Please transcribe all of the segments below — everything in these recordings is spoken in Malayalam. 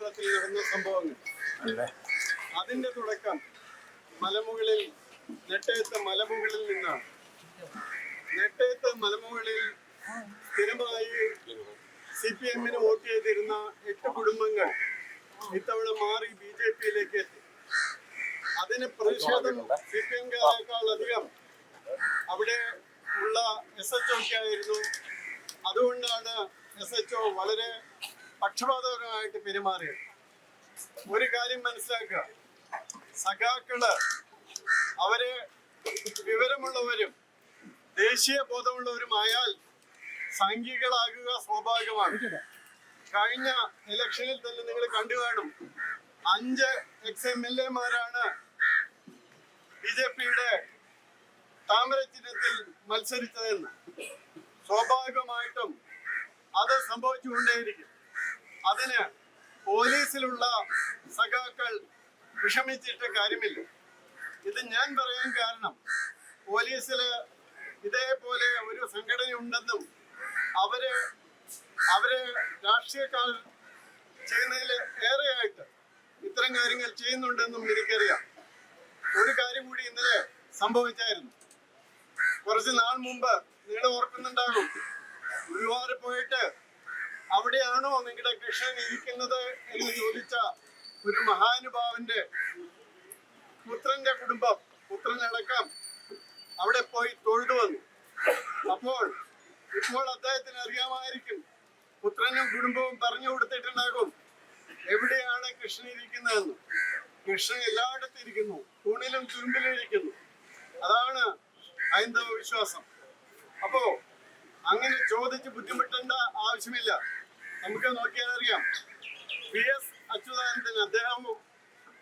ക്ഷേത്രത്തിൽ നടന്ന സംഭവങ്ങൾ. അതിന്റെ തുടക്കം മലമുകളിൽ നെട്ടയത്ത് മലമുകളിൽ നിന്നാണ്. നെട്ടയത്ത് മലമുകളിൽ സ്ഥിരമായി CPM വോട്ട് ചെയ്തിരുന്ന 8 കുടുംബങ്ങൾ ഇത്തവണ മാറി BJP-യിലേക്ക് എത്തി. അതിന് പ്രതിഷേധം CPM-കാരെക്കാൾ അധികം അവിടെ ഉള്ള SHO-ക്കായിരുന്നു. അതുകൊണ്ടാണ് SHO വളരെ പക്ഷപാതപരമായിട്ട് പെരുമാറിയത്. ഒരു കാര്യം മനസ്സിലാക്കുക, സഖാക്കള് അവര് വിവരമുള്ളവരും ദേശീയ ബോധമുള്ളവരുമായാൽ സംഘികളാകുക സ്വാഭാവികമാണ്. കഴിഞ്ഞ ഇലക്ഷനിൽ തന്നെ നിങ്ങൾ കണ്ടു കാണും, 5 ex-MLA-മാരാണ് BJP-യുടെ താമര ചിഹ്നത്തിൽ മത്സരിച്ചതെന്ന്. സ്വാഭാവികമായിട്ടും അത് സംഭവിച്ചുകൊണ്ടേയിരിക്കും. അതിന് പോലീസിലുള്ള സഖാക്കൾ വിഷമിച്ചിട്ട് കാര്യമില്ല. ഇത് ഞാൻ പറയാൻ കാരണം, പോലീസില് ഇതേപോലെ ഒരു സംഘടന ഉണ്ടെന്നും അവര് രാഷ്ട്രീയക്കാർ ചെയ്യുന്നതിൽ ഏറെയായിട്ട് ഇത്തരം കാര്യങ്ങൾ ചെയ്യുന്നുണ്ടെന്നും എനിക്കറിയാം. ഒരു കാര്യം കൂടി ഇന്നലെ സംഭവിച്ചായിരുന്നു. കുറച്ച് നാൾ മുമ്പ് നിങ്ങൾ ഓർക്കുന്നുണ്ടാകും, ഗുരുവായൂർ പോയിട്ട് അവിടെയാണോ നിങ്ങളുടെ കൃഷ്ണൻ ഇരിക്കുന്നത് എന്ന് ചോദിച്ച ഒരു മഹാനുഭാവന്റെ പുത്രന്റെ കുടുംബം, പുത്രനടക്കം അവിടെ പോയി തൊഴുതു വന്നു. ഇപ്പോൾ അദ്ദേഹത്തിന് അറിയാമായിരിക്കും, പുത്രനും കുടുംബവും പറഞ്ഞു കൊടുത്തിട്ടുണ്ടാകും എവിടെയാണ് കൃഷ്ണൻ ഇരിക്കുന്നതെന്ന്. കൃഷ്ണൻ എല്ലായിടത്തും ഇരിക്കുന്നു, തൂണിലും തുരുമ്പിലും ഇരിക്കുന്നു. അതാണ് ഹൈന്ദവ വിശ്വാസം. അപ്പോ അങ്ങനെ ചോദിച്ച് ബുദ്ധിമുട്ടേണ്ട ആവശ്യമില്ല. നമുക്ക് നോക്കിയാൽ അറിയാം, PS അച്യുതാനന്ദൻ, അദ്ദേഹവും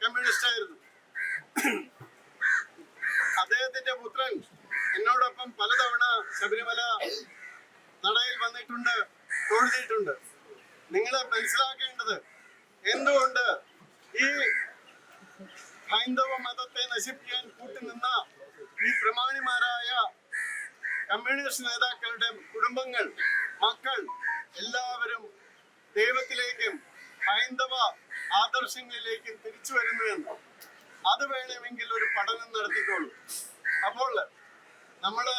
കമ്മ്യൂണിസ്റ്റ് ആയിരുന്നു. അദ്ദേഹത്തിന്റെ പുത്രൻ എന്നോടൊപ്പം പലതവണ ശബരിമല നടയിൽ വന്നിട്ടുണ്ട്, തൊഴുതിയിട്ടുണ്ട്. നിങ്ങൾ മനസ്സിലാക്കേണ്ടത്, എന്തുകൊണ്ട് ഈ ഹൈന്ദവ മതത്തെ നശിപ്പിക്കാൻ കൂട്ടുനിന്ന ഈ പ്രമാണിമാരായ കമ്മ്യൂണിസ്റ്റ് നേതാക്കളുടെ കുടുംബങ്ങൾ, മക്കൾ എല്ലാവരും ദൈവത്തിലേക്കും ഹൈന്ദവ ആദർശങ്ങളിലേക്കും തിരിച്ചു വരുന്നുവെന്ന് അത് വേണമെങ്കിൽ ഒരു പഠനം നടത്തിക്കോളൂ. അപ്പോൾ നമ്മള്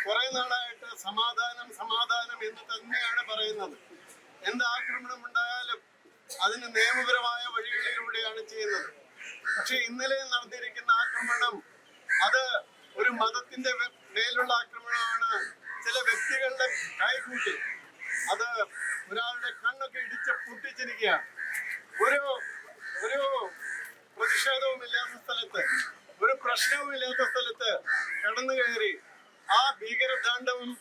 കുറെ നാളായിട്ട് സമാധാനം എന്ന് തന്നെയാണ് പറയുന്നത്. എന്ത് ആക്രമണം ഉണ്ടായാലും അതിന് നിയമപരമായ വഴികളിലൂടെയാണ് ചെയ്യുന്നത്. പക്ഷെ ഇന്നലെ നടന്നിരിക്കുന്ന ആക്രമണം അത് ഒരു മതത്തിന്റെ മേലുള്ള ആക്രമണമാണ്. ചില വ്യക്തികളുടെ കൈകൂട്ടി അത് ഒരാളുടെ കണ്ണൊക്കെ ഇടിച്ച് പൊട്ടിച്ചിരിക്കുകയാണ്. ഒരു പ്രതിഷേധവുമില്ലാത്ത സ്ഥലത്ത്, ഒരു പ്രശ്നവുമില്ലാത്ത സ്ഥലത്ത് കടന്നു കയറി ആ ഭീകരതാണ്ഡവം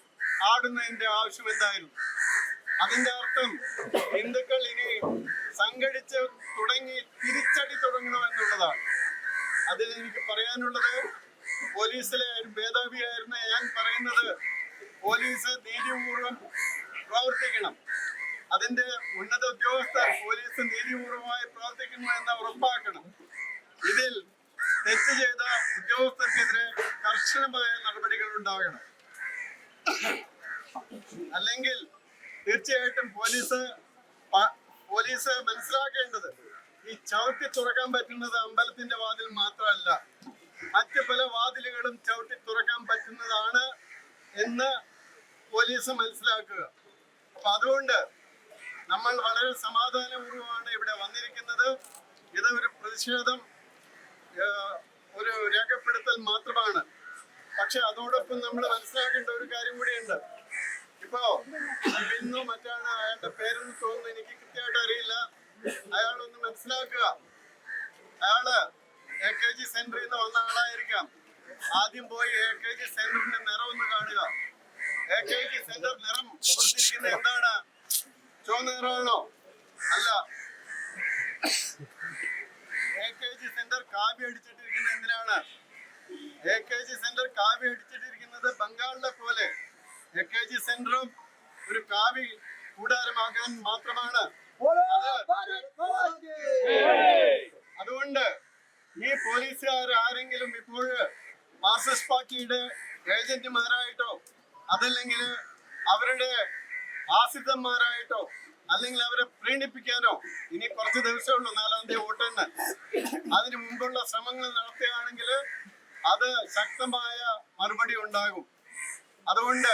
ആടുന്നതിന്റെ ആവശ്യം എന്തായിരുന്നു? അതിന്റെ അർത്ഥം ഹിന്ദുക്കൾ ഇനി സംഘടിച്ച് തുടങ്ങി തിരിച്ചടി തുടങ്ങണമെന്നുള്ളതാണ്. അതിൽ എനിക്ക് പറയാനുള്ളത്, പോലീസിലെ ഒരു മേധാവിയായിരുന്ന ഞാൻ പറയുന്നത്, പോലീസ് നീതിപൂർവം പ്രവർത്തിക്കണം. അതിന്റെ ഉന്നത ഉദ്യോഗസ്ഥർ പോലീസ് നീതിപൂർവമായി പ്രവർത്തിക്കുന്നു എന്ന് ഉറപ്പാക്കണം. ഇതിൽ തെറ്റ് ചെയ്ത ഉദ്യോഗസ്ഥർക്കെതിരെ കർശനമായ നടപടികൾ ഉണ്ടാകണം. അല്ലെങ്കിൽ തീർച്ചയായിട്ടും പോലീസ് മനസ്സിലാക്കേണ്ടത്, ഈ ചവിട്ടി തുറക്കാൻ പറ്റുന്നത് അമ്പലത്തിന്റെ വാതിൽ മാത്രമല്ല, മറ്റ് പല വാതിലുകളും ചവിട്ടി തുറക്കാൻ പറ്റുന്നതാണ് എന്ന് പോലീസ് മനസ്സിലാക്കുക. അപ്പൊ അതുകൊണ്ട് നമ്മൾ വളരെ സമാധാനപൂർവ്വമാണ് ഇവിടെ വന്നിരിക്കുന്നത്. ഇത് ഒരു പ്രതിഷേധം, ഒരു രേഖപ്പെടുത്തൽ മാത്രമാണ്. പക്ഷെ അതോടൊപ്പം നമ്മൾ മനസ്സിലാക്കേണ്ട ഒരു കാര്യം കൂടിയുണ്ട്. ഇപ്പോ ഇന്നും മറ്റാണ് അയാളുടെ പേരെന്ന് തോന്നുന്നു, എനിക്ക് കൃത്യമായിട്ട് അറിയില്ല. അയാളൊന്ന് മനസ്സിലാക്കുക, അയാള് AKG സെന്ററിൽ നിന്ന് വന്ന ആളായിരിക്കാം. ആദ്യം പോയി AKG സെന്ററിന്റെ നിറം ഒന്ന് കാണുക. AKG സെന്റർ നിറം കൊടുത്തിരിക്കുന്നത് എന്താണ്? ചുവന്ന നിറമാണോ? അല്ല. AKG സെന്റർ കാവ്യ അടിച്ചിട്ടിരിക്കുന്നത് എന്തിനാണ്? AKG സെന്റർ കാവ്യ അടിച്ചിട്ടിരിക്കുന്നത് ബംഗാളിലെ പോലെ AKG സെന്ററും ഒരു കാവ്യ കൂടാരമാകാൻ മാത്രമാണ്. അതുകൊണ്ട് ഈ പോലീസുകാർ ആരെങ്കിലും ഇപ്പോൾ മാർക്സിസ്റ്റ് പാർട്ടിയുടെ ഏജന്റുമാരായിട്ടോ അതല്ലെങ്കിൽ അവരുടെ ആശ്രിതന്മാരായിട്ടോ അല്ലെങ്കിൽ അവരെ പ്രീണിപ്പിക്കാനോ ഇനി കുറച്ച് ദിവസമേ ഉള്ളൂ 4-ാം തീയതി വോട്ടെണ്ണ. അതിനു മുമ്പുള്ള ശ്രമങ്ങൾ നടത്തുകയാണെങ്കിൽ അത് ശക്തമായ മറുപടി ഉണ്ടാകും. അതുകൊണ്ട്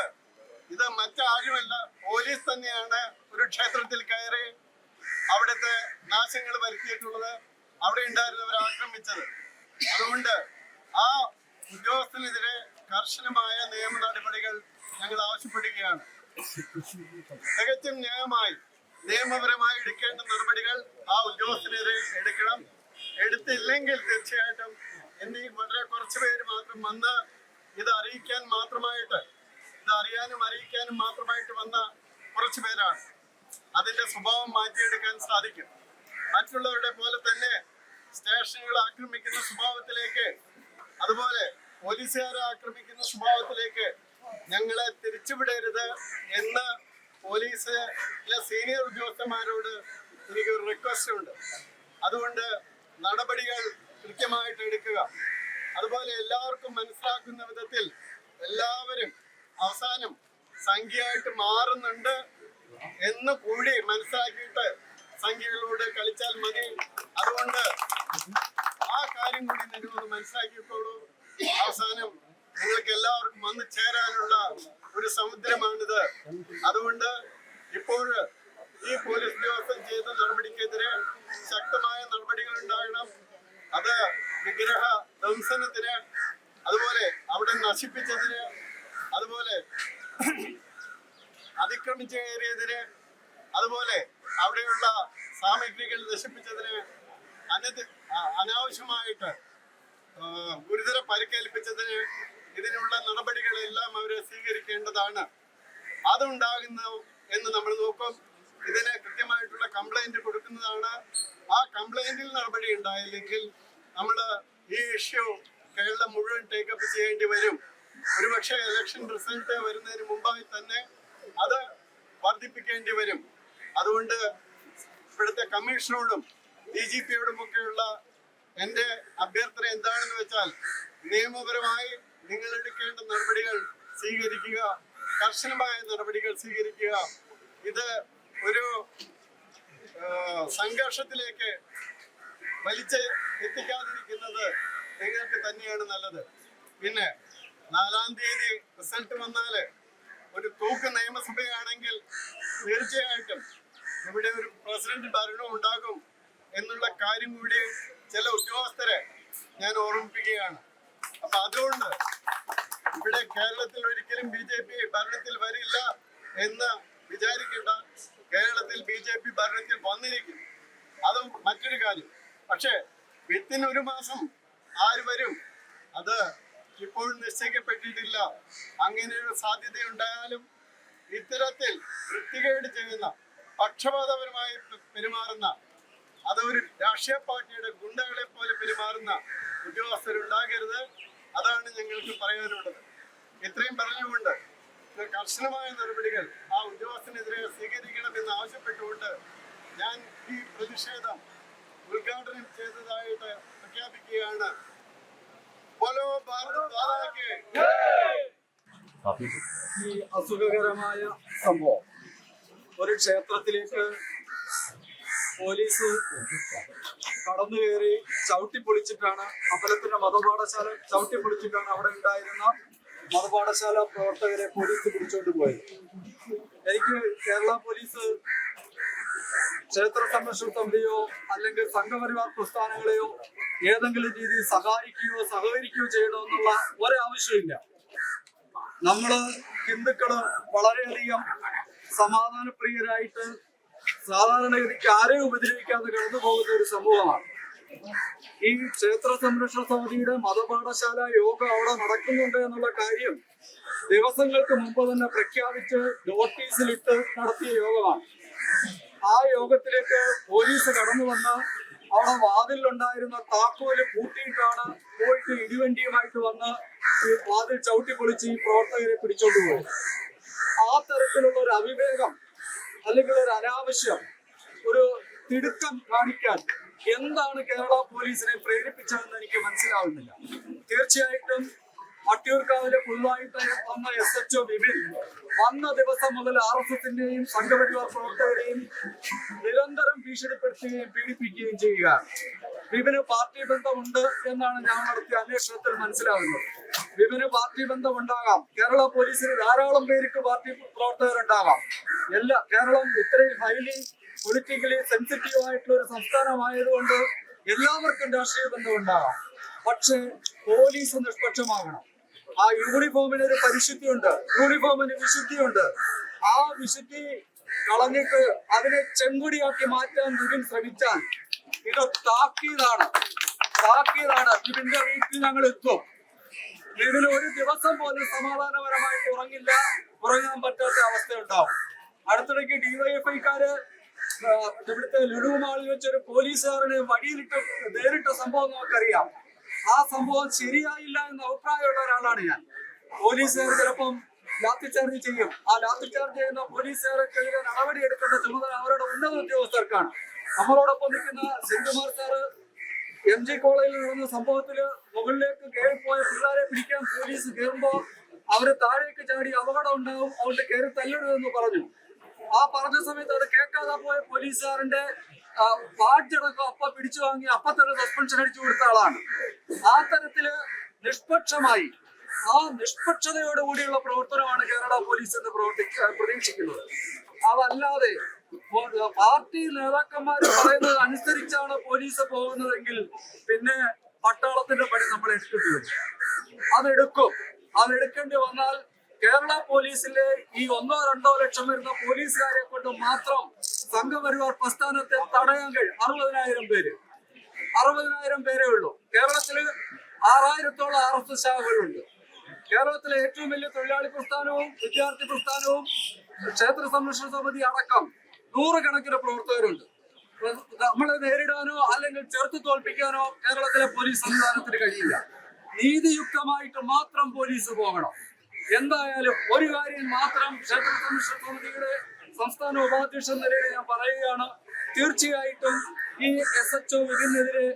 ഇത് മറ്റാരുമല്ല, പോലീസ് തന്നെയാണ് ഒരു ക്ഷേത്രത്തിൽ കയറി അവിടുത്തെ നാശങ്ങൾ വരുത്തിയിട്ടുള്ളത്, അവിടെ ഉണ്ടായിരുന്നവരെ ആക്രമിച്ചത്. അതുകൊണ്ട് ആ ഉദ്യോഗസ്ഥനെതിരെ കർശനമായ നിയമ നടപടികൾ ഞങ്ങൾ ആവശ്യപ്പെടുകയാണ്. തികച്ചും ന്യായമായി നിയമപരമായി എടുക്കേണ്ട നടപടികൾ ആ ഉദ്യോഗസ്ഥനെതിരെ എടുക്കണം. എടുത്തില്ലെങ്കിൽ തീർച്ചയായിട്ടും വളരെ കുറച്ച് പേര് മാത്രം വന്ന് ഇത് അറിയിക്കാനും അറിയിക്കാനും മാത്രമായിട്ട് വന്ന കുറച്ച് പേരാണ്. അതിന്റെ സ്വഭാവം മാറ്റിയെടുക്കാൻ സാധിക്കും. മറ്റുള്ളവരുടെ പോലെ തന്നെ സ്റ്റേഷനുകൾ ആക്രമിക്കുന്ന സ്വഭാവത്തിലേക്ക്, അതുപോലെ പോലീസുകാരെ ആക്രമിക്കുന്ന സ്വഭാവത്തിലേക്ക് ഞങ്ങളെ തിരിച്ചുവിടരുത് എന്ന് പോലീസിലെ സീനിയർ ഉദ്യോഗസ്ഥന്മാരോട് എനിക്കൊരു റിക്വസ്റ്റ് ഉണ്ട്. അതുകൊണ്ട് നടപടികൾ കൃത്യമായിട്ട് എടുക്കുക. അതുപോലെ എല്ലാവർക്കും മനസ്സിലാക്കുന്ന വിധത്തിൽ എല്ലാവരും അവസാനം സംഖ്യയായിട്ട് മാറുന്നുണ്ട് എന്ന് കൂടി മനസ്സിലാക്കിയിട്ട് സംഖ്യകളോട് കളിച്ചാൽ മതി. അതുകൊണ്ട് ആ കാര്യം കൂടി നിങ്ങളൊന്ന് മനസ്സിലാക്കിക്കോളൂ. അവസാനം നിങ്ങൾക്ക് എല്ലാവർക്കും വന്ന് ചേരാനുള്ള ഒരു സമുദ്രമാണിത്. അതുകൊണ്ട് ഇപ്പോൾ ഈ പോലീസ് ഉദ്യോഗസ്ഥൻ ചെയ്ത നടപടിക്കെതിരെ ശക്തമായ നടപടികൾ ഉണ്ടാകണം. അത് വിഗ്രഹ ധ്വംസനത്തിന്, അതുപോലെ അവിടെ നശിപ്പിച്ചതിന്, അതുപോലെ അതിക്രമിച്ച് കയറിയതിന്, അതുപോലെ അവിടെയുള്ള സാമഗ്രികൾ നശിപ്പിച്ചതിന്, അനാവശ്യമായിട്ട് ഗുരുതര പരിക്കേൽപ്പിച്ചതിന്, ഇതിനുള്ള നടപടികളെല്ലാം അവരെ സ്വീകരിക്കേണ്ടതാണ്. അതുണ്ടാകുന്നു എന്ന് നമ്മൾ നോക്കും. ഇതിന് കൃത്യമായിട്ടുള്ള കംപ്ലൈന്റ് കൊടുക്കുന്നതാണ്. ആ കംപ്ലൈന്റിൽ നടപടി ഉണ്ടായില്ലെങ്കിൽ നമ്മൾ ഈ ഇഷ്യൂ കേരളം മുഴുവൻ ടേക്കപ്പ് ചെയ്യേണ്ടി വരും. ഒരുപക്ഷെ ഇലക്ഷൻ റിസൾട്ട് വരുന്നതിന് മുമ്പായി തന്നെ അത് വർദ്ധിപ്പിക്കേണ്ടി വരും. അതുകൊണ്ട് ഇവിടുത്തെ കമ്മീഷനോടും DGPയോടും ഒക്കെയുള്ള എൻ്റെ അഭ്യർത്ഥന എന്താണെന്ന് വെച്ചാൽ, നിയമപരമായി നിങ്ങൾ എടുക്കേണ്ട നടപടികൾ സ്വീകരിക്കുക, കർശനമായ നടപടികൾ സ്വീകരിക്കുക. ഇത് ഒരു സംഘർഷത്തിലേക്ക് വലിച്ച് എത്തിക്കാതിരിക്കുന്നത് നിങ്ങൾക്ക് തന്നെയാണ് നല്ലത്. പിന്നെ 4-ാം തീയതി റിസൾട്ട് വന്നാൽ ഒരു തൂക്ക് നിയമസഭയാണെങ്കിൽ തീർച്ചയായിട്ടും ഇവിടെ ഒരു പ്രസിഡന്റ് ഭരണം ഉണ്ടാകും എന്നുള്ള കാര്യം കൂടി ചില ഉദ്യോഗസ്ഥരെ ഞാൻ ഓർമ്മിപ്പിക്കുകയാണ്. അപ്പൊ അതുകൊണ്ട് ഇവിടെ കേരളത്തിൽ ഒരിക്കലും BJP ഭരണത്തിൽ വരില്ല എന്ന് വിചാരിക്കേണ്ട. കേരളത്തിൽ BJP ഭരണത്തിൽ വന്നിരിക്കും, അതും മറ്റൊരു കാര്യം. പക്ഷേ വിത്തിൻ 1 മാസം ആര് വരും അത് ഇപ്പോഴും നിശ്ചയിക്കപ്പെട്ടിട്ടില്ല. അങ്ങനെ ഒരു സാധ്യതയുണ്ടായാലും ഇത്തരത്തിൽ വൃത്തികേട് ചെയ്യുന്ന, പക്ഷപാതപരമായി പെരുമാറുന്ന, അതൊരു രാഷ്ട്രീയ പാർട്ടിയുടെ ഗുണ്ടകളെ പോലെ പെരുമാറുന്ന ഉദ്യോഗസ്ഥരുണ്ടാകരുത്. അതാണ് ഞങ്ങൾക്ക് പറയാനുള്ളത്. ഇത്രയും പറഞ്ഞുകൊണ്ട് കർശനമായ നടപടികൾ ആ ഉദ്യോഗസ്ഥനെതിരെ സ്വീകരിക്കണമെന്ന് ആവശ്യപ്പെട്ടുകൊണ്ട് ഞാൻ ഈ പ്രതിഷേധം ഉദ്ഘാടനം ചെയ്തതായിട്ട് പ്രഖ്യാപിക്കുകയാണ്. ബോലോ ഭാരത് മാതാ കി ജയ്. ഈ അസുഖകരമായ സംഭവം ഒരു ക്ഷേത്രത്തിലേക്ക് പോലീസ് കടന്നു കയറി ചവിട്ടിപ്പൊളിച്ചിട്ടാണ്, അമ്പലത്തിന്റെ മതപാഠശാല ചവിട്ടിപ്പൊളിച്ചിട്ടാണ് അവിടെ ഉണ്ടായിരുന്ന മതപാഠശാല പ്രവർത്തകരെ പോലീസ് പിടിച്ചോണ്ട് പോയത്. എനിക്ക് കേരള പോലീസ് ക്ഷേത്ര സംരക്ഷണ സമിതിയോ അല്ലെങ്കിൽ സംഘപരിവാർ പ്രസ്ഥാനങ്ങളെയോ ഏതെങ്കിലും രീതിയിൽ സഹകരിക്കുകയോ ചെയ്യണമെന്നുള്ള ഒരാവശ്യമില്ല. നമ്മള് ഹിന്ദുക്കള് വളരെയധികം സമാധാനപ്രിയരായിട്ട് സാധാരണഗതിക്ക് ആരെയും ഉപദ്രവിക്കാതെ കടന്നു പോകുന്ന ഒരു സമൂഹമാണ്. ഈ ക്ഷേത്ര സംരക്ഷണ സമിതിയുടെ മതപാഠശാല യോഗം അവിടെ നടക്കുന്നുണ്ട് എന്നുള്ള കാര്യം ദിവസങ്ങൾക്ക് മുമ്പ് തന്നെ പ്രഖ്യാപിച്ച് നോട്ടീസിലിട്ട് നടത്തിയ യോഗമാണ്. ആ യോഗത്തിലേക്ക് പോലീസ് കടന്നു വന്ന് അവിടെ വാതിലുണ്ടായിരുന്ന താക്കോല് പൂട്ടിയിട്ടാണ് പോയിട്ട് ഇടിവണ്ടിയുമായിട്ട് വന്ന് ഈ വാതിൽ ചവിട്ടിപ്പൊളിച്ച് ഈ പ്രവർത്തകരെ പിടിച്ചോണ്ടുപോയി. ആ തരത്തിലുള്ള ഒരു അവിവേകം അല്ലെങ്കിൽ ഒരു അനാവശ്യം, ഒരു തിടുക്കം കാണിക്കാൻ എന്താണ് കേരള പോലീസിനെ പ്രേരിപ്പിച്ചതെന്ന് എനിക്ക് മനസ്സിലാവുന്നില്ല. തീർച്ചയായിട്ടും വട്ടിയൂർക്കാവിലെ പുതുതായിട്ട് വന്ന SHO വിപിൻ വന്ന ദിവസം മുതൽ RSSന്റെയും സംഘപരിവാർ പ്രവർത്തകരെയും നിരന്തരം ഭീഷണിപ്പെടുത്തുകയും പീഡിപ്പിക്കുകയും ചെയ്യുക. വിപിന് പാർട്ടി ബന്ധമുണ്ട് എന്നാണ് ഞാൻ നടത്തിയ അന്വേഷണത്തിൽ മനസ്സിലാകുന്നത്. വിപിന് പാർട്ടി ബന്ധമുണ്ടാകാം. കേരള പോലീസിന് ധാരാളം പേർക്ക് പാർട്ടി പ്രവർത്തകരുണ്ടാകാം. കേരളം ഇത്രയും ഹൈലി പൊളിറ്റിക്കലി സെൻസിറ്റീവ് ആയിട്ടുള്ള ഒരു സംസ്ഥാനമായതുകൊണ്ട് എല്ലാവർക്കും രാഷ്ട്രീയ ബന്ധമുണ്ടാകാം. പക്ഷേ പോലീസ് നിഷ്പക്ഷമാകണം. ആ യൂണിഫോമിന് ഒരു പരിശുദ്ധിയുണ്ട്, യൂണിഫോമിന് വിശുദ്ധിയുണ്ട്. ആ വിശുദ്ധി കളഞ്ഞിട്ട് അതിനെ ചെങ്കുടിയാക്കി മാറ്റാൻ വിപിൻ ശ്രമിച്ചാൽ ഇത് താക്കീതാണ്. വിപിന്റെ വീട്ടിൽ ഞങ്ങൾ എത്തും. വിപിന് ഒരു ദിവസം പോലും സമാധാനപരമായിട്ട് ഉറങ്ങാൻ പറ്റാത്ത അവസ്ഥയുണ്ടാവും. അടുത്തിടയ്ക്ക് ഡിവൈഎഫ്ഐക്കാര് ഇവിടുത്തെ ലുലു മാളിൽ വെച്ചൊരു പോലീസുകാരനെ വടിയിലിട്ട് നേരിട്ട സംഭവം നമുക്കറിയാം. ആ സംഭവം ശരിയായില്ല എന്ന അഭിപ്രായമുള്ള ഒരാളാണ് ഞാൻ. പോലീസുകാർ ചിലപ്പം ലാത്തിചാർജ് ചെയ്യും. ആ ലാത്തിചാർജ് ചെയ്യുന്ന പോലീസുകാർക്കെതിരെ നടപടി എടുക്കേണ്ട ചുമതല അവരുടെ ഉന്നത ഉദ്യോഗസ്ഥർക്കാണ്. നമ്മളോടൊപ്പം നിൽക്കുന്ന സെൻകുമാർ സാറ് MG കോളേജിൽ നടന്ന സംഭവത്തില് മുകളിലേക്ക് കയറിപ്പോയ പിള്ളേരെ പിടിക്കാൻ പോലീസ് കയറുമ്പോൾ അവര് താഴേക്ക് ചാടി അപകടം ഉണ്ടാവും, അതുകൊണ്ട് കയറി തല്ലരുതെന്ന് പറഞ്ഞു. ആ പറഞ്ഞ സമയത്ത് അത് കേൾക്കാതെ പോയ പോലീസുകാരന്റെ ബാഡ്ജടക്കം അപ്പ പിടിച്ചു വാങ്ങി അപ്പൊ തന്നെ സസ്പെൻഷൻ അടിച്ചു കൊടുത്ത ആളാണ്. ആ തരത്തില് നിഷ്പക്ഷമായി ആ നിഷ്പക്ഷതയോടുകൂടിയുള്ള പ്രവർത്തനമാണ് കേരള പോലീസ് എന്ന് പ്രതീക്ഷിക്കുന്നത്. അതല്ലാതെ പാർട്ടി നേതാക്കന്മാർ പറയുന്നത് അനുസരിച്ചാണ് പോലീസ് പോകുന്നതെങ്കിൽ പിന്നെ പട്ടാളത്തിന്റെ പണി നമ്മൾ അതെടുക്കേണ്ടി വന്നാൽ കേരള പോലീസിലെ ഈ 1-2 ലക്ഷം വരുന്ന പോലീസുകാരെ കൊണ്ട് മാത്രം സംഘപരിവാർ പ്രസ്ഥാനത്തെ തടയാൻ കഴിയും. 60,000 പേരേ ഉള്ളൂ. കേരളത്തില് 6,000-ഓളം RSS ശാഖകളുണ്ട്. കേരളത്തിലെ ഏറ്റവും വലിയ തൊഴിലാളി പ്രസ്ഥാനവും വിദ്യാർത്ഥി പ്രസ്ഥാനവും ക്ഷേത്ര സംരക്ഷണ സമിതി അടക്കം 100 കണക്കിന് പ്രവർത്തകരുണ്ട്. നമ്മളെ നേരിടാനോ അല്ലെങ്കിൽ ചെറുത്തു തോൽപ്പിക്കാനോ കേരളത്തിലെ പോലീസ് സംവിധാനത്തിന് കഴിയില്ല. നീതിയുക്തമായിട്ട് മാത്രം പോലീസ് പോകണം. എന്തായാലും ഒരു കാര്യം മാത്രം ക്ഷേത്ര സംരക്ഷണ സമിതിയുടെ സംസ്ഥാന ഉപാധ്യക്ഷൻ നിലയിൽ ഞാൻ പറയുകയാണ്. തീർച്ചയായിട്ടും ഈ SHO വിപിനെതിരെ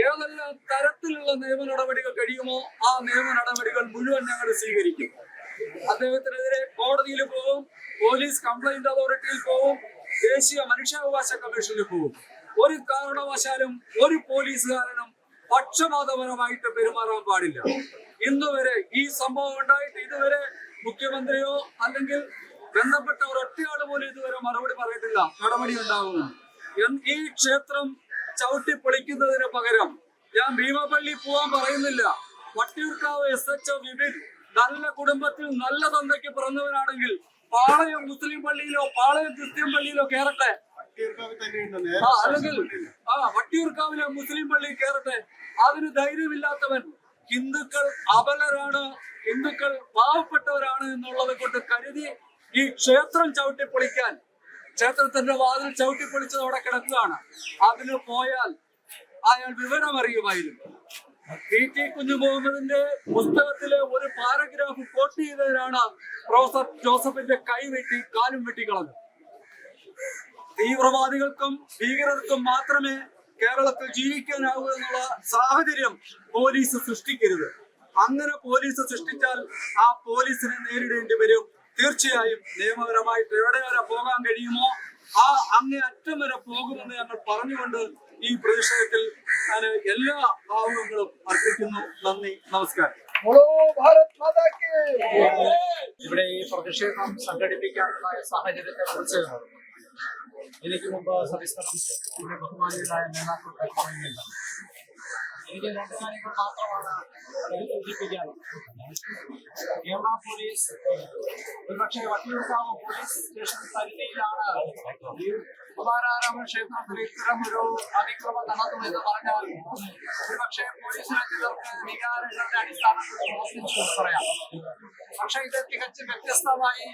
ഏതെല്ലാം തരത്തിലുള്ള നിയമ നടപടികൾ കഴിയുമോ ആ നിയമ നടപടികൾ മുഴുവൻ ഞങ്ങൾ സ്വീകരിക്കും. അദ്ദേഹത്തിനെതിരെ കോടതിയിൽ പോകും, പോലീസ് കംപ്ലൈന്റ് അതോറിറ്റിയിൽ പോകും, ദേശീയ മനുഷ്യാവകാശ കമ്മീഷനിൽ പോകും. ഒരു കാരണവശാലും ഒരു പോലീസുകാരനും പക്ഷപാതപരമായിട്ട് പെരുമാറാൻ പാടില്ല. ഇന്നുവരെ ഈ സംഭവം ഉണ്ടായിട്ട് ഇതുവരെ മുഖ്യമന്ത്രിയോ അല്ലെങ്കിൽ ബന്ധപ്പെട്ട ഒരൊറ്റയാൾ പോലും ഇതുവരെ മറുപടി പറഞ്ഞിട്ടില്ല നടപടി ഉണ്ടാകുന്നു. ഈ ക്ഷേത്രം ചവിട്ടി പൊളിക്കുന്നതിന് പകരം ഞാൻ ഭീമപള്ളി പോവാൻ പറയുന്നില്ല. വട്ടിയൂർക്കാവ് SHO വിപിൻ നല്ല കുടുംബത്തിൽ നല്ല തന്തയ്ക്ക് പിറന്നവനാണെങ്കിൽ പാളയം മുസ്ലിം പള്ളിയിലോ പാളയം ക്രിസ്ത്യൻ പള്ളിയിലോ കയറട്ടെ, അല്ലെങ്കിൽ വട്ടിയൂർക്കാവിലെ മുസ്ലിം പള്ളിയിൽ കയറട്ടെ. അതിന് ധൈര്യമില്ലാത്തവൻ ഹിന്ദുക്കൾ അബലരാണ്, ഹിന്ദുക്കൾ പാവപ്പെട്ടവരാണ് എന്നുള്ളത് കൊണ്ട് കരുതി ഈ ക്ഷേത്രം ചവിട്ടിപ്പൊളിക്കാൻ, ക്ഷേത്രത്തിന്റെ വാതിൽ ചവിട്ടിപ്പൊളിച്ചത് അവിടെ കിടക്കുകയാണ്. അതിന് പോയാൽ അയാൾ വിവരമറിയുമായിരുന്നു. PT കുഞ്ഞുമുഹമ്മദിന്റെ പുസ്തകത്തിലെ ഒരു പാരഗ്രാഫ് കോട്ട് ചെയ്തതിനാണ് പ്രൊഫസർ ജോസഫിന്റെ കൈ വെട്ടി കാലും വെട്ടിക്കളഞ്ഞത്. തീവ്രവാദികൾക്കും ഭീകരർക്കും മാത്രമേ കേരളത്തിൽ ജീവിക്കാനാവൂ എന്നുള്ള സാഹചര്യം പോലീസ് സൃഷ്ടിക്കരുത്. അങ്ങനെ പോലീസ് സൃഷ്ടിച്ചാൽ ആ പോലീസിനെ നേരിടേണ്ടി വരും. തീർച്ചയായും നിയമപരമായിട്ട് എവിടെ വരെ പോകാൻ കഴിയുമോ ആ അങ്ങേ അറ്റം വരെ പോകുമെന്ന് ഞങ്ങൾ പറഞ്ഞുകൊണ്ട് ഈ പ്രതിഷേധത്തിൽ ഞാൻ എല്ലാ ഭാവങ്ങളും അർപ്പിക്കുന്നു. നന്ദി, നമസ്കാരം. ഇവിടെ ഈ പ്രതിഷേധം സംഘടിപ്പിക്കാനുള്ള സാഹചര്യത്തെ കുറിച്ച് എനിക്ക് മുമ്പ് സവിസ്തരം ബഹുമാനികളായ നേതാക്കൾ പറയുന്നില്ല. എനിക്ക് 2 കാര്യങ്ങൾ മാത്രമാണ് സൂചിപ്പിക്കാനുള്ളത്. കേരള പോലീസ് ഒരുപക്ഷെ വട്ടിയൂർക്കാവ് പോലീസ് സ്റ്റേഷൻ പരിധിയിലാണ് കുമാരാരാമ ക്ഷേത്രത്തിൽ ഇത്തരമൊരു അതിക്രമം നടന്നു എന്ന് പറഞ്ഞാൽ ഒരുപക്ഷെ പോലീസ് അധികൃതർക്ക് വികാരങ്ങളുടെ അടിസ്ഥാനത്തിൽ പറയാം. പക്ഷെ ഇത് തികച്ചും വ്യത്യസ്തമായി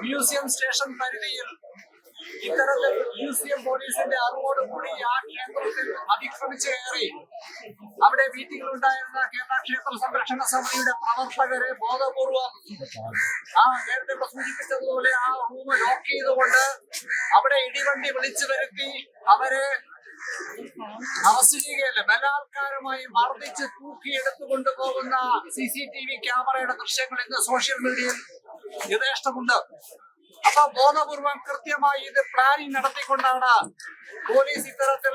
മ്യൂസിയം സ്റ്റേഷൻ പരിധിയിൽ ഇത്തരത്തിൽ മ്യൂസിയം പോലീസിന്റെ അറിവോടുകൂടി ആ ക്ഷേത്രത്തിൽ അതിക്രമിച്ചു കയറി അവിടെ മീറ്റിംഗിൽ ഉണ്ടായിരുന്ന കേരള ക്ഷേത്ര സംരക്ഷണ സമിതിയുടെ പ്രവർത്തകരെ ബോധപൂർവം നേരത്തെ സൂചിപ്പിച്ചതുപോലെ ആ റൂം ലോക്ക് ചെയ്തുകൊണ്ട് അവിടെ ഇടിവണ്ടി വിളിച്ചു വരുത്തി അവരെ അറസ്റ്റ് ചെയ്യുകയല്ല, ബലാത്കാരമായി മർദ്ദിച്ച് തൂക്കിയെടുത്തു കൊണ്ടുപോകുന്ന CCTV ക്യാമറയുടെ ദൃശ്യങ്ങൾ ഇന്ന് സോഷ്യൽ മീഡിയയിൽ യഥേഷ്ടമുണ്ട്. അപ്പൊ ബോധപൂർവം കൃത്യമായി ഇത് പ്ലാനിങ് നടത്തിക്കൊണ്ടാണ് പോലീസ് ഇത്തരത്തിൽ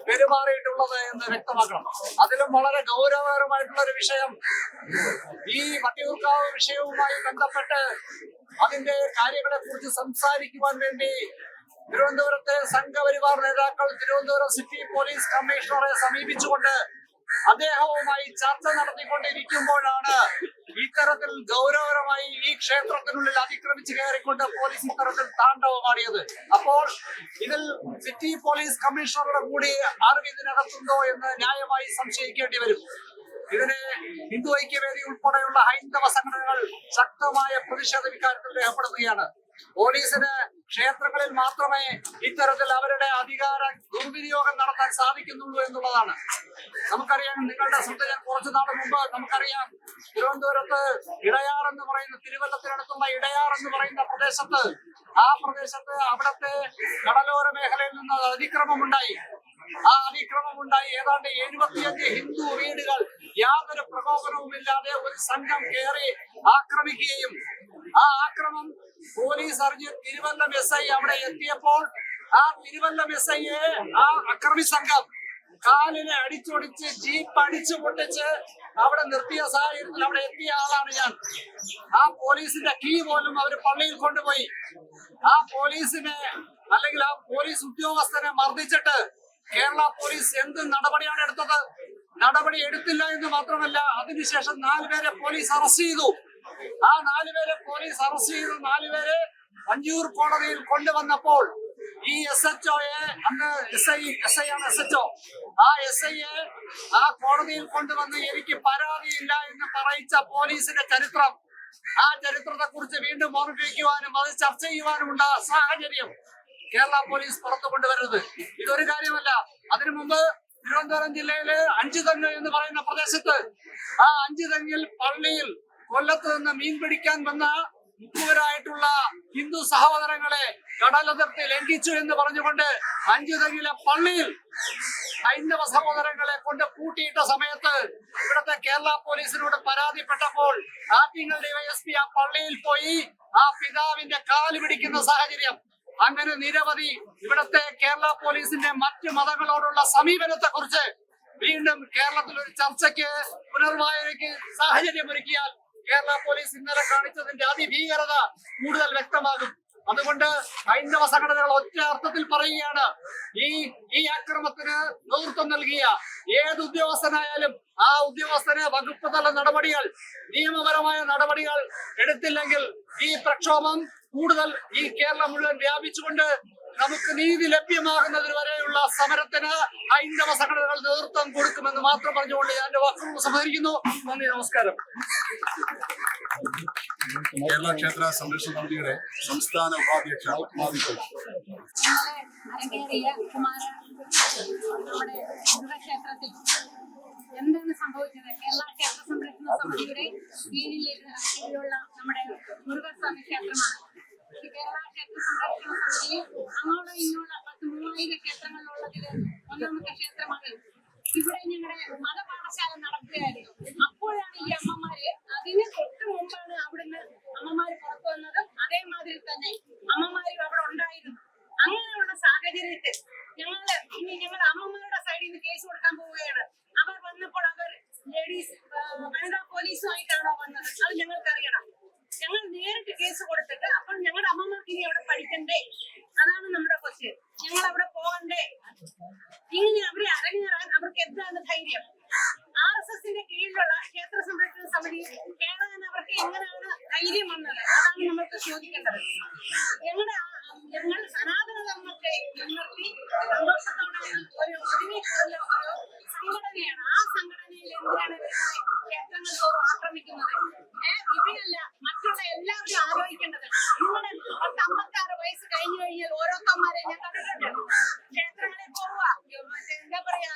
പെരുമാറിയിട്ടുള്ളത് എന്ന് വ്യക്തമാക്കണം. അതിലും വളരെ ഗൗരവകരമായിട്ടുള്ള ഒരു വിഷയം, ഈ വട്ടിയൂർക്കാവ് വിഷയവുമായി ബന്ധപ്പെട്ട് അതിന്റെ കാര്യങ്ങളെ കുറിച്ച് സംസാരിക്കുവാൻ വേണ്ടി തിരുവനന്തപുരത്തെ സംഘപരിവാർ നേതാക്കൾ തിരുവനന്തപുരം സിറ്റി പോലീസ് കമ്മീഷണറെ സമീപിച്ചുകൊണ്ട് അദ്ദേഹവുമായി ചർച്ച നടത്തിക്കൊണ്ടിരിക്കുമ്പോഴാണ് ഇത്തരത്തിൽ ഗൗരവകരമായി ഈ ക്ഷേത്രത്തിനുള്ളിൽ അതിക്രമിച്ച് കയറിക്കൊണ്ട് പോലീസ് ഇത്തരത്തിൽ താണ്ഡവമാടിയത്. അപ്പോൾ ഇതിൽ സിറ്റി പോലീസ് കമ്മീഷണറുടെ കൂടി അറിവ് ഇതിനകത്തുണ്ടോ എന്ന് ന്യായമായി സംശയിക്കേണ്ടി വരും. ഇതിന് ഹിന്ദു ഐക്യവേദി ഉൾപ്പെടെയുള്ള ഹൈന്ദവ സംഘടനകൾ ശക്തമായ പ്രതിഷേധം ഇക്കാര്യത്തിൽ രേഖപ്പെടുത്തുകയാണ്. പോലീസിന് ക്ഷേത്രങ്ങളിൽ മാത്രമേ ഇത്തരത്തിൽ അവരുടെ അധികാര ദുർവിനിയോഗം നടത്താൻ സാധിക്കുന്നുള്ളൂ എന്നുള്ളതാണ്. നമുക്കറിയാം, നിങ്ങളുടെ ശ്രദ്ധ ഞാൻ കുറച്ചു നാൾ മുമ്പ് നമുക്കറിയാം, തിരുവനന്തപുരത്ത് ഇടയാർ എന്ന് പറയുന്ന, തിരുവല്ലത്തിനടുത്തുള്ള ഇടയാർ എന്ന് പറയുന്ന പ്രദേശത്ത്, ആ പ്രദേശത്ത് അവിടുത്തെ കടലോര മേഖലയിൽ നിന്ന് അതിക്രമമുണ്ടായി. ആ അതിക്രമമുണ്ടായി ഏതാണ്ട് 75 ഹിന്ദു വീടുകൾ യാതൊരു പ്രകോപനവുമില്ലാതെ ഒരു സംഘം കയറി ആക്രമിക്കുകയും ആ ആക്രമം പോലീസ് അറിഞ്ഞ് തിരുവല്ലം SI അവിടെ എത്തിയപ്പോൾ ആ തിരുവല്ലം SIയെ ആ അക്രമി സംഘം കാലിനെ അടിച്ചൊടിച്ച് ജീപ്പ് അടിച്ചു പൊട്ടിച്ച് അവിടെ നിർത്തിയ സാഹചര്യത്തിൽ അവിടെ എത്തിയ ആളാണ് ഞാൻ. ആ പോലീസിന്റെ കീ പോലും അവർ പള്ളിയിൽ കൊണ്ടുപോയി. ആ പോലീസിനെ അല്ലെങ്കിൽ ആ പോലീസ് ഉദ്യോഗസ്ഥനെ മർദ്ദിച്ചിട്ട് കേരള പോലീസ് എന്ത് നടപടിയാണ് എടുത്തത്? നടപടി എടുത്തില്ല എന്ന് മാത്രമല്ല, അതിനുശേഷം 4 പേരെ പോലീസ് അറസ്റ്റ് ചെയ്തു. ആ 4 പേരെ പോലീസ് അറസ്റ്റ് ചെയ്തു. 4 പേരെ അഞ്ചൂർ കോടതിയിൽ കൊണ്ടുവന്നപ്പോൾ ഈ SHOയെ, അന്ന് SI ആണ് SHO, ആ SIയെ ആ കോടതിയിൽ കൊണ്ടുവന്ന് എനിക്ക് പരാതിയില്ല എന്ന് പറയിച്ച പോലീസിന്റെ ചരിത്രം, ആ ചരിത്രത്തെ കുറിച്ച് വീണ്ടും ഓർമ്മിപ്പിക്കുവാനും അത് ചർച്ച ചെയ്യുവാനുമുണ്ട സാഹചര്യം കേരള പോലീസ് പുറത്തു കൊണ്ടുവരുന്നത് ഇതൊരു കാര്യമല്ല. അതിനു മുമ്പ് തിരുവനന്തപുരം ജില്ലയിലെ അഞ്ചുതെങ്ങ് എന്ന് പറയുന്ന പ്രദേശത്ത്, ആ അഞ്ചുതെങ്ങിൽ പള്ളിയിൽ കൊല്ലത്ത് നിന്ന് മീൻ പിടിക്കാൻ വന്ന മുക്കുവരായിട്ടുള്ള ഹിന്ദു സഹോദരങ്ങളെ കടലതിർത്തി ലംഘിച്ചു എന്ന് പറഞ്ഞുകൊണ്ട് അഞ്ചുതെങ്ങിലെ പള്ളിയിൽ ഹൈന്ദവ സഹോദരങ്ങളെ കൊണ്ട് പൂട്ടിയിട്ട സമയത്ത് ഇവിടുത്തെ കേരള പോലീസിനോട് പരാതിപ്പെട്ടപ്പോൾ ആറ്റിങ്ങൽ DYSP ആ പള്ളിയിൽ പോയി ആ പിതാവിന്റെ കാല് പിടിക്കുന്ന സാഹചര്യം. അങ്ങനെ നിരവധി ഇവിടുത്തെ കേരള പോലീസിന്റെ മറ്റ് മതങ്ങളോടുള്ള സമീപനത്തെ കുറിച്ച് വീണ്ടും കേരളത്തിൽ ഒരു ചർച്ചയ്ക്ക് പുനർവായനയ്ക്ക് സാഹചര്യം ഒരുക്കിയാൽ കേരള പോലീസ് ഇന്നലെ കാണിച്ചതിന്റെ അതിഭീകരത കൂടുതൽ വ്യക്തമാകും. അതുകൊണ്ട് ഹൈന്ദവ സംഘടനകൾ ഒറ്റ അർത്ഥത്തിൽ പറയുകയാണ്, ഈ ആക്രമണത്തിന് നേതൃത്വം നൽകിയ ഏത് ഉദ്യോഗസ്ഥനായാലും ആ ഉദ്യോഗസ്ഥന് വകുപ്പ് തല നടപടികൾ, നിയമപരമായ നടപടികൾ എടുത്തില്ലെങ്കിൽ ഈ പ്രക്ഷോഭം കൂടുതൽ ഈ കേരളം മുഴുവൻ വ്യാപിച്ചുകൊണ്ട് നമുക്ക് നീതി ലഭ്യമാകുന്നതിന് വരെയുള്ള സമരത്തിന് ഹൈന്ദവ സംഘടനകൾ നേതൃത്വം കൊടുക്കുമെന്ന് മാത്രം പറഞ്ഞുകൊണ്ട് ഞാൻ എന്റെ വാക്കുകൾ സംസാരിക്കുന്നു. നന്ദി, നമസ്കാരം. കേരള ക്ഷേത്ര സംരക്ഷണ സമിതിയുടെ സംസ്ഥാന ഉപാധ്യക്ഷ എന്താണ് സംഭവിച്ചത്? കേരള ക്ഷേത്ര സംരക്ഷണ സമിതിയുടെ കീഴിലുള്ള നമ്മുടെ മുരുകസ്വാമി ക്ഷേത്രമാണ്. കേരള ക്ഷേത്ര സംരക്ഷണ സമിതി അങ്ങോട്ടും ഇങ്ങോട്ടും 3000 ക്ഷേത്രങ്ങളിലുള്ളതിൽ 1ാമത്തെ ക്ഷേത്രമാണ്. ഇവിടെ ഞങ്ങളുടെ മതപാഠശാല നടക്കുകയായിരുന്നു. അപ്പോഴാണ് ഈ അമ്മമാര്, അതിന് തൊട്ട് മുമ്പാണ് അവിടുന്ന് അമ്മമാര് പുറത്തു വന്നതും അതേമാതിരി തന്നെ അമ്മമാരും അവിടെ ഉണ്ടായിരുന്നു. അങ്ങനെയുള്ള സാഹചര്യത്തിൽ ഞങ്ങൾ അമ്മമാരുടെ സൈഡിൽ നിന്ന് കേസ് കൊടുക്കാൻ പോവുകയാണ്. അവർ വന്നപ്പോൾ അവർ ലേഡീസ് വനിതാ പോലീസുമായിട്ടാണോ വന്നത്? അത് ഞങ്ങൾക്കറിയണം. ഞങ്ങൾ നേരിട്ട് കേസ് കൊടുത്തിട്ട് അപ്പോൾ ഞങ്ങളുടെ അമ്മമാർക്ക് ഇനി അവിടെ പഠിക്കണ്ടേ? അതാണ് നമ്മുടെ ക്വസ്റ്റ്യൻ. ഞങ്ങൾ അവിടെ പോകണ്ടേ? ഇങ്ങനെ അവരെ അരങ്ങേറാൻ അവർക്ക് എന്താണ് ധൈര്യം? RSSന്റെ കീഴിലുള്ള ക്ഷേത്ര സംരക്ഷണ സമിതി കേരളം അവർക്ക് എങ്ങനെയാണ് ധൈര്യം വന്നത്? അതാണ് നമ്മൾക്ക് ചോദിക്കേണ്ടത്. ഞങ്ങൾ സനാതന ധർമ്മത്തെ മുൻനിർത്തി സന്തോഷത്തോടെ ഒരു ഒതുങ്ങിക്കൂടുന്ന ഒരു സംഘടനയാണ്. ആ സംഘടനയിൽ എന്തിനാണ് ക്ഷേത്രങ്ങൾ തോറും ആക്രമിക്കുന്നത്? ഇതിനല്ല മറ്റുള്ള എല്ലാവരും ആലോചിക്കേണ്ടത്. നിങ്ങളുടെ 56 വയസ്സ് കഴിഞ്ഞു കഴിഞ്ഞാൽ ഓരോരുത്തന്മാരെ ഞാൻ കണ്ടിട്ടുണ്ട്. ക്ഷേത്രങ്ങളിൽ പോവുക, എന്താ പറയാ,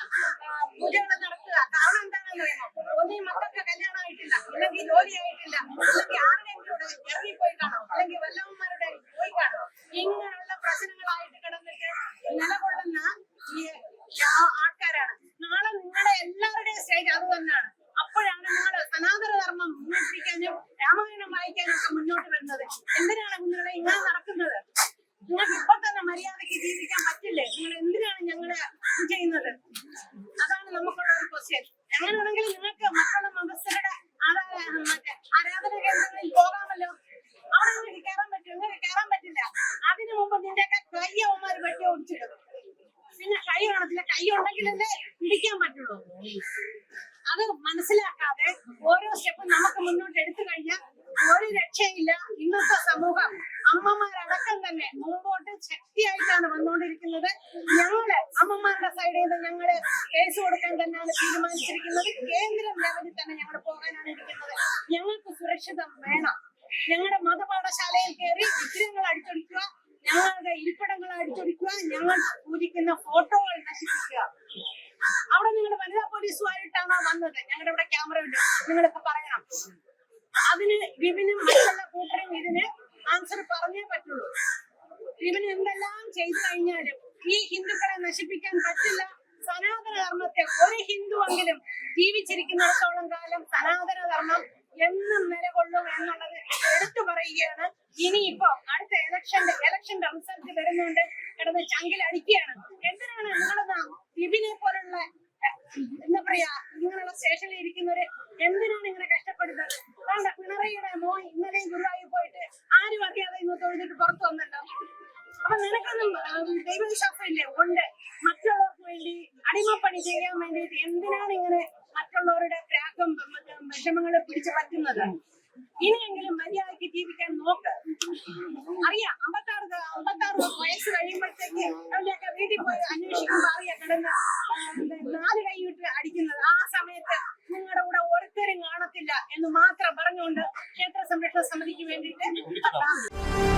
പൂജകൾ നടത്തുക. കാരണം എന്താണെന്ന് അറിയുമോ? ഒന്നീ മക്കൾക്ക് കല്യാണം ആയിട്ടില്ല, അല്ലെങ്കിൽ ജോലി ആയിട്ടില്ല, അല്ലെങ്കിൽ ആരുടെയും കൂടെ ഇറങ്ങിപ്പോയി കാണും, അല്ലെങ്കിൽ വല്ലവന്മാരുടെ പോയി കാണും. സമരം തന്നെ മുമ്പോട്ട് ശക്തിയായിട്ടാണ് വന്നുകൊണ്ടിരിക്കുന്നത്. ഞങ്ങള് അമ്മമാരുടെ സൈഡിൽ നിന്ന് ഞങ്ങള് കേസ് കൊടുക്കാൻ തന്നെയാണ് തീരുമാനിച്ചിരിക്കുന്നത്. കേന്ദ്ര ലെവലിൽ തന്നെ ഞങ്ങൾ പോകാനാണ് ഇരിക്കുന്നത്. ഞങ്ങൾക്ക് സുരക്ഷിതം വേണം. ഞങ്ങളുടെ മതപാഠശാലയിൽ കയറി വിഗ്രഹങ്ങൾ അടിച്ചൊടിക്കുക, ഞങ്ങളുടെ ഇരിപ്പിടങ്ങൾ അടിച്ചൊടിക്കുക, ഞങ്ങൾ പൂജിക്കുന്ന ഫോട്ടോകൾ നശിപ്പിക്കുക. അവിടെ നിങ്ങൾ വനിതാ പോലീസുമായിട്ടാണോ വന്നത്? ഞങ്ങളുടെ ഇവിടെ ക്യാമറ ഉണ്ട്, നിങ്ങളൊക്കെ പറയണം. അതിന് വിപിനും മറ്റുള്ള കൂട്ടരും ഇതിന് ആൻസർ പറഞ്ഞേ പറ്റുള്ളൂ. വിപിന് എന്തെല്ലാം ചെയ്തു കഴിഞ്ഞാലും ഈ ഹിന്ദുക്കളെ നശിപ്പിക്കാൻ പറ്റില്ല. സനാതന ധർമ്മത്തെ ഒരു ഹിന്ദുവെങ്കിലും ജീവിച്ചിരിക്കുന്നിടത്തോളം കാലം സനാതന ധർമ്മം എന്നും നിലകൊള്ളും എന്നുള്ളത് എടുത്തു പറയുകയാണ്. ഇനിയിപ്പോ അടുത്ത ഇലക്ഷന്റെ റിസൾട്ട് വരുന്നുണ്ട്, കിടന്ന് ചങ്കിലടിക്കുകയാണ്. എന്തിനാണ് നിങ്ങളെന്നാ വിപിനെ പോലുള്ള എന്താ പറയാ ഇങ്ങനെയുള്ള സ്റ്റേഷനിൽ ഇരിക്കുന്നവര് എന്തിനാണ് ഇങ്ങനെ കഷ്ടപ്പെടുന്നത്? അതുകൊണ്ട് പിണറായിയുടെ മോൻ ഇന്നലെയും ഗുരുവായൂർ പോയിട്ട് ആരും അറിയാതെ ഇന്ന് തൊഴുതിട്ട് പുറത്തു വന്നല്ലോ. അപ്പൊ നിനക്കൊന്നും ദൈവവിശ്വാസം ഇല്ലേ? ഉണ്ട്. മറ്റുള്ളവർക്ക് വേണ്ടി അടിമപ്പണി ചെയ്യാൻ വേണ്ടിയിട്ട് എന്തിനാണ് ഇങ്ങനെ മറ്റുള്ളവരുടെ ത്യാഗം വിഷമങ്ങളെ പിടിച്ചു പറ്റുന്നത്? ഇനിയെങ്കിലും മര്യാദയ്ക്ക് ജീവിക്കാൻ നോക്ക്. അറിയാം, 56 വയസ്സ് കഴിയുമ്പോഴത്തേക്ക് അവരുടെയൊക്കെ വീട്ടിൽ പോയി അന്വേഷിക്കുമ്പോൾ അറിയാം കിടന്ന് 4 കൈ വിട്ട് അടിക്കുന്നത്. ആ സമയത്ത് നിങ്ങളുടെ കൂടെ ഒരുത്തരും കാണത്തില്ല എന്ന് മാത്രം പറഞ്ഞുകൊണ്ട് ക്ഷേത്ര സംരക്ഷണ സമിതിക്ക് വേണ്ടിയിട്ട്